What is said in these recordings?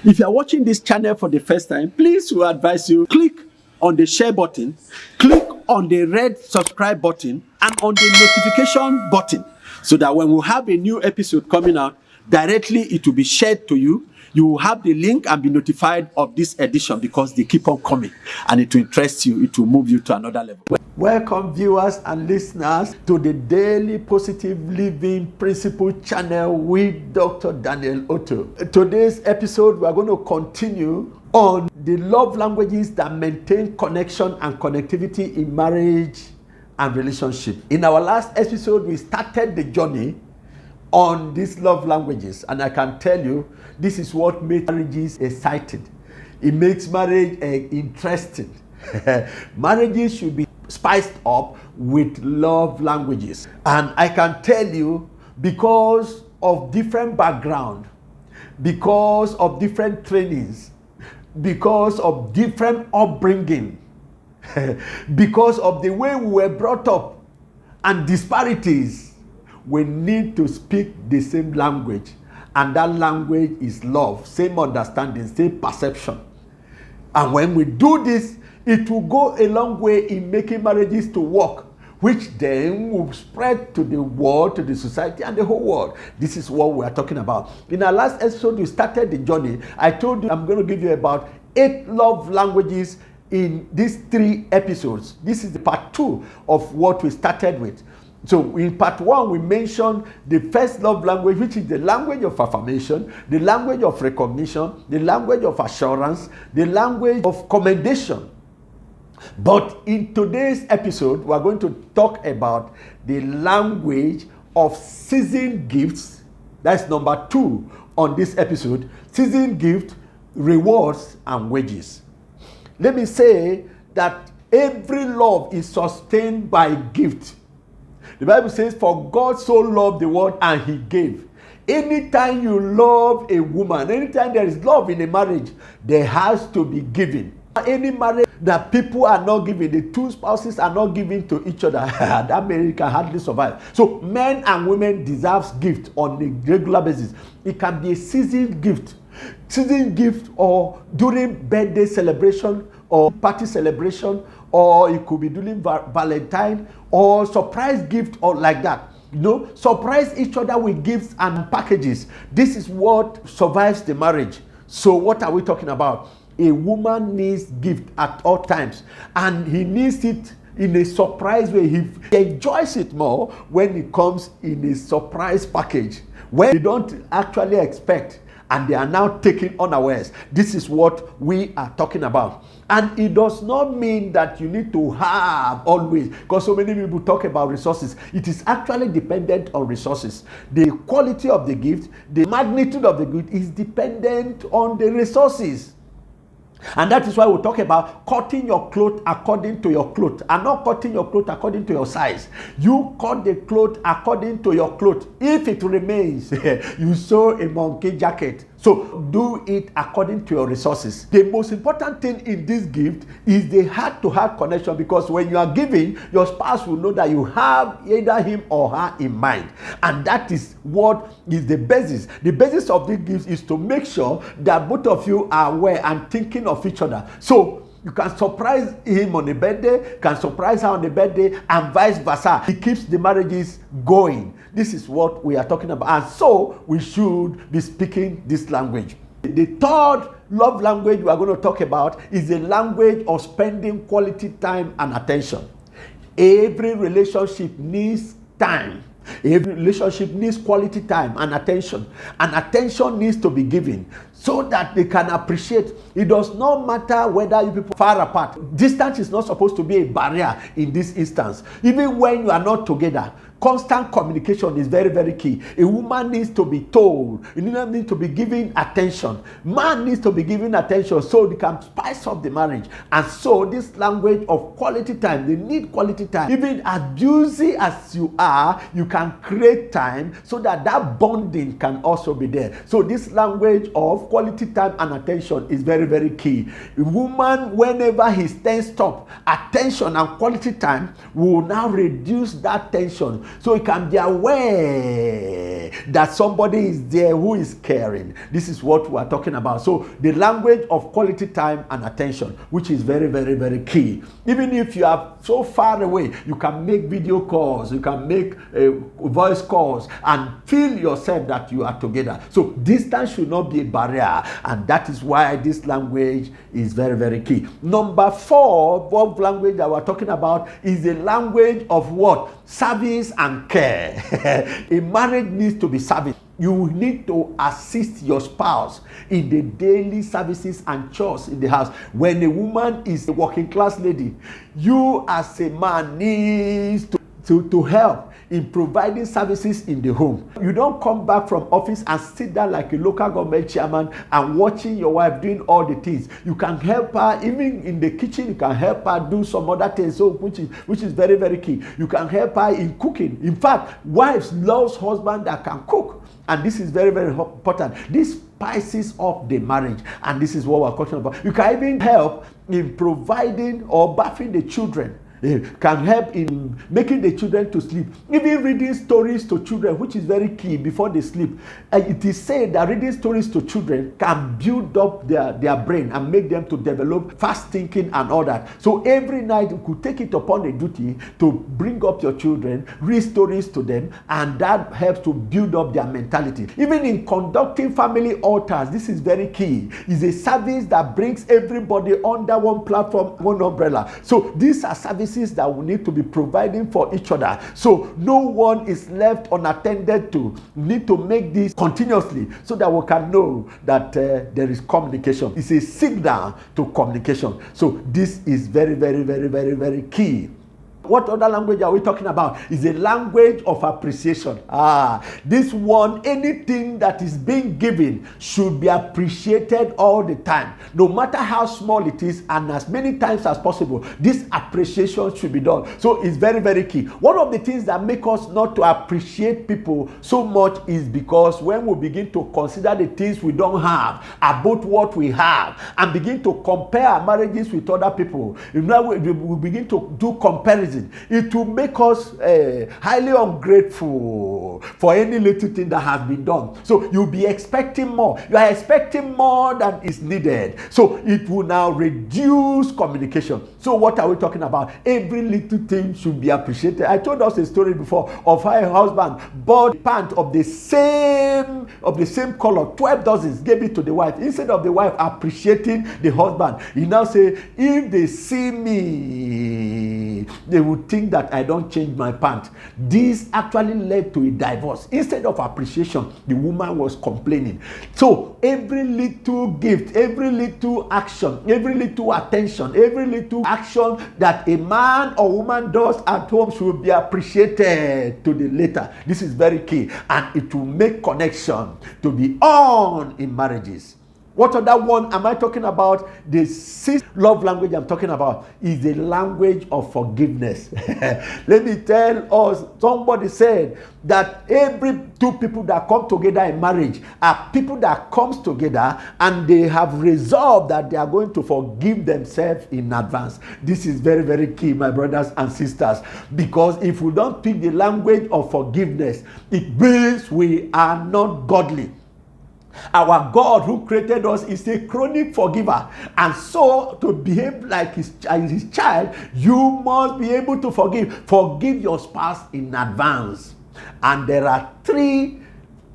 If you are watching this channel for the first time, please we advise you click on the share button, click on the red subscribe button, and on the notification button, so that when we have a new episode coming out, directly it will be shared to you. You will have the link and be notified of this edition because they keep on coming and it will interest you. It will move you to another level. Welcome viewers and listeners to the Daily Positive Living Principle channel with Dr. Daniel Otoh. Today's episode, we are going to continue on the love languages that maintain connection and connectivity in marriage and relationship. In our last episode, we started the journey on these love languages, and I can tell you this is what makes marriages exciting. It makes marriage interesting. Marriages should be spiced up with love languages, and I can tell you, because of different background, because of different trainings, because of different upbringing, because of the way we were brought up and disparities, we need to speak the same language, and that language is love, same understanding, same perception. And when we do this, it will go a long way in making marriages to work, which then will spread to the world, to the society, and the whole world. This is what we are talking about. In our last episode, we started the journey. I told you I'm going to give you about 8 love languages in these 3 episodes. This is the part 2 of what we started with. So in part 1, we mentioned the first love language, which is the language of affirmation, the language of recognition, the language of assurance, the language of commendation. But in today's episode, we are going to talk about the language of season gifts. That's number 2 on this episode. Season gift, rewards, and wages. Let me say that every love is sustained by gift. The Bible says, for God so loved the world and he gave. Anytime you love a woman, anytime there is love in a marriage, there has to be giving. Any marriage that people are not giving, the 2 spouses are not giving to each other, that marriage can hardly survive. So men and women deserve gift on a regular basis. It can be a season gift, or during birthday celebration or party celebration, or it could be during Valentine, or surprise gift, or like that. Surprise each other with gifts and packages. This is what survives the marriage. So what are we talking about? A woman needs gift at all times, and he needs it in a surprise way. He enjoys it more when it comes in a surprise package, when you don't actually expect, and they are now taken unawares. This is what we are talking about. And it does not mean that you need to have always, because so many people talk about resources. It is actually dependent on resources. The quality of the gift, the magnitude of the gift is dependent on the resources. And that is why we talk about cutting your cloth according to your cloth, and not cutting your cloth according to your size. You cut the cloth according to your cloth. If it remains, you sew a monkey jacket. So do it according to your resources. The most important thing in this gift is the heart-to-heart connection, because when you are giving, your spouse will know that you have either him or her in mind. And that is what is the basis. The basis of this gift is to make sure that both of you are aware and thinking of each other. So you can surprise him on a birthday, can surprise her on a birthday, and vice versa. It keeps the marriages going. This is what we are talking about. And so we should be speaking this language. The third love language we are going to talk about is the language of spending quality time and attention. Every relationship needs time. Every relationship needs quality time and attention needs to be given so that they can appreciate. It does not matter whether you people are far apart. Distance is not supposed to be a barrier in this instance. Even when you are not together, constant communication is very, very key. A woman needs to be told. You need to be given attention. Man needs to be given attention so they can spice up the marriage. And so this language of quality time, they need quality time. Even as busy as you are, you can create time so that that bonding can also be there. So this language of quality time and attention is very, very key. A woman, whenever he stands up, attention and quality time will now reduce that tension. So he can be aware that somebody is there who is caring. This is what we are talking about. So the language of quality time and attention, which is very, very, very key. Even if you are so far away, you can make video calls, you can make voice calls, and feel yourself that you are together. So distance should not be a barrier, and that is why this language is very, very key. Number 4, what language that we're talking about is the language of what? Service and care. A marriage needs to be service. You need to assist your spouse in the daily services and chores in the house. When a woman is a working class lady, you as a man needs to help in providing services in the home. You don't come back from office and sit down like a local government chairman and watching your wife doing all the things. You can help her even in the kitchen. You can help her do some other things, so which is very, very key. You can help her in cooking. In fact, wives love husbands that can cook, and this is very, very important. This spices up the marriage, and this is what we're talking about. You can even help in providing or bathing the children. It can help in making the children to sleep. Even reading stories to children, which is very key before they sleep. It is said that reading stories to children can build up their brain and make them to develop fast thinking and all that. So every night you could take it upon a duty to bring up your children, read stories to them, and that helps to build up their mentality. Even in conducting family altars, this is very key. It's a service that brings everybody under one platform, one umbrella. So these are services that we need to be providing for each other, so no one is left unattended to. We need to make this continuously so that we can know that there is communication. It's a signal to communication. So this is very, very, very, very, very key. What other language are we talking about? Is a language of appreciation. This one, anything that is being given should be appreciated all the time, no matter how small it is, and as many times as possible. This appreciation should be done. So it's very, very key. One of the things that make us not to appreciate people so much is because when we begin to consider the things we don't have about what we have, and begin to compare our marriages with other people, we begin to do comparison. It will make us highly ungrateful for any little thing that has been done. So you'll be expecting more. You are expecting more than is needed. So it will now reduce communication. So what are we talking about? Every little thing should be appreciated. I told us a story before of how a husband bought pants of the same color, 12 dozens, gave it to the wife. Instead of the wife appreciating the husband, he now say, if they see me, they would think that I don't change my pants. This actually led to a divorce. Instead of appreciation, the woman was complaining. So every little gift, every little action, every little attention, every little action that a man or woman does at home should be appreciated to the later. This is very key, and it will make connection to be on in marriages. What other one am I talking about? The 6th love language I'm talking about is the language of forgiveness. Let me tell us, somebody said that every 2 people that come together in marriage are people that comes together and they have resolved that they are going to forgive themselves in advance. This is very, very key, my brothers and sisters, because if we don't speak the language of forgiveness, it means we are not godly. Our God who created us is a chronic forgiver, and so to behave like his child, you must be able to forgive your spouse in advance. And there are three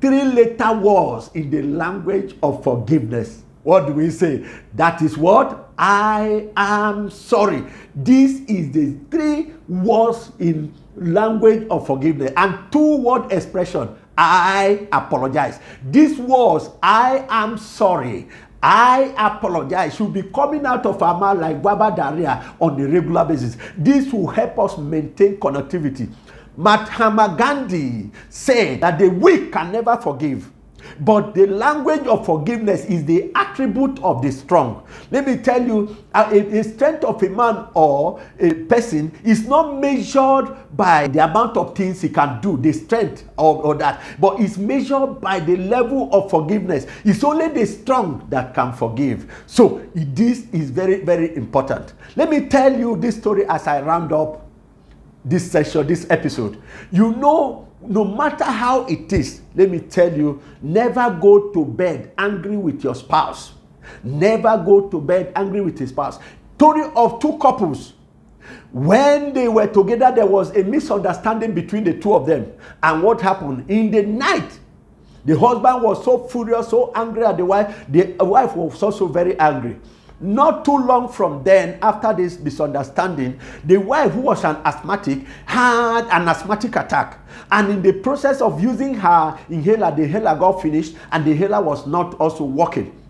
letter words in the language of forgiveness. What do we say? That is what? I am sorry. This is the 3 words in language of forgiveness, and 2-word expression. I apologize. This was I am sorry, I apologize should be coming out of our mouth like Baba Daria on a regular basis. This will help us maintain connectivity. Mahatma Gandhi said that the weak can never forgive, but the language of forgiveness is the attribute of the strong. Let me tell you, the strength of a man or a person is not measured by the amount of things he can do, the strength or that, but it's measured by the level of forgiveness. It's only the strong that can forgive. So this is very, very important. Let me tell you this story as I round up this session, this episode. You know, no matter how it is, let me tell you, never go to bed angry with your spouse. Never go to bed angry with his spouse. Story of two couples. When they were together, there was a misunderstanding between the two of them. And what happened? In the night, the husband was so furious, so angry at the wife. The wife was also very angry. Not too long from then, after this misunderstanding, the wife, who was an asthmatic, had an asthmatic attack. And in the process of using her inhaler, the inhaler got finished and the inhaler was not also working.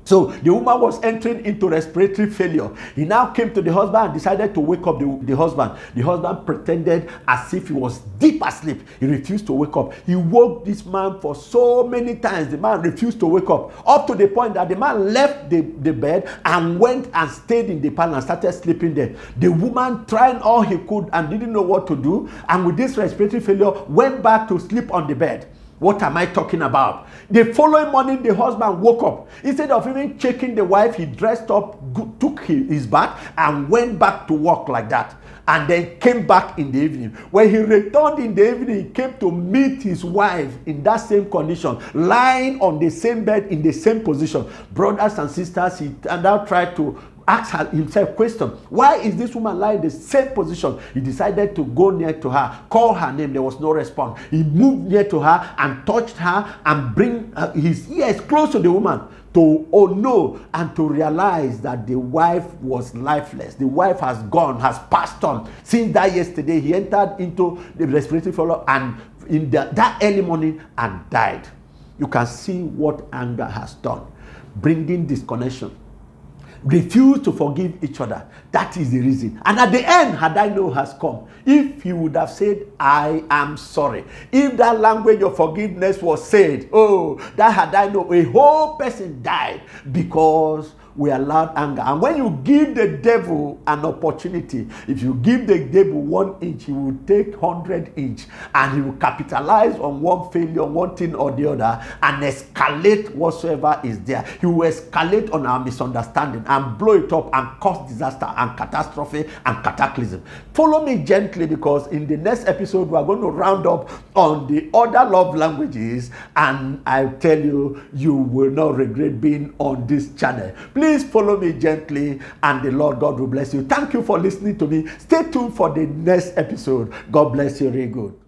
So the woman was entering into respiratory failure. He now came to the husband and decided to wake up the husband. The husband pretended as if he was deep asleep. He refused to wake up. He woke this man for so many times. The man refused to wake up to the point that the man left the bed and went and stayed in the parlor and started sleeping there. The woman tried all he could and didn't know what to do. And with this respiratory failure, went back to sleep on the bed. What am I talking about? The following morning, the husband woke up. Instead of even checking the wife, he dressed up, took his bath, and went back to work like that. And then came back in the evening. When he returned in the evening, he came to meet his wife in that same condition, lying on the same bed in the same position. Brothers and sisters, he now tried to ask himself question, why is this woman lying in the same position? He decided to go near to her, call her name. There was no response. He moved near to her and touched her and bring his ears close to the woman to know and to realize that the wife was lifeless. The wife has gone, has passed on. Since that yesterday, he entered into the respiratory failure and in that early morning and died. You can see what anger has done, bringing disconnection. Refuse to forgive each other. That is the reason. And at the end, had I know has come, if he would have said, I am sorry. If that language of forgiveness was said, that had I know, a whole person died because we allowed anger. And when you give the devil an opportunity, if you give the devil 1 inch, he will take 100 inch and he will capitalize on one failure, one thing or the other, and escalate whatsoever is there. He will escalate on our misunderstanding and blow it up and cause disaster and catastrophe and cataclysm. Follow me gently, because in the next episode we are going to round up on the other love languages, and I tell you, you will not regret being on this channel. Please follow me gently, and the Lord God will bless you. Thank you for listening to me. Stay tuned for the next episode. God bless you. Very good.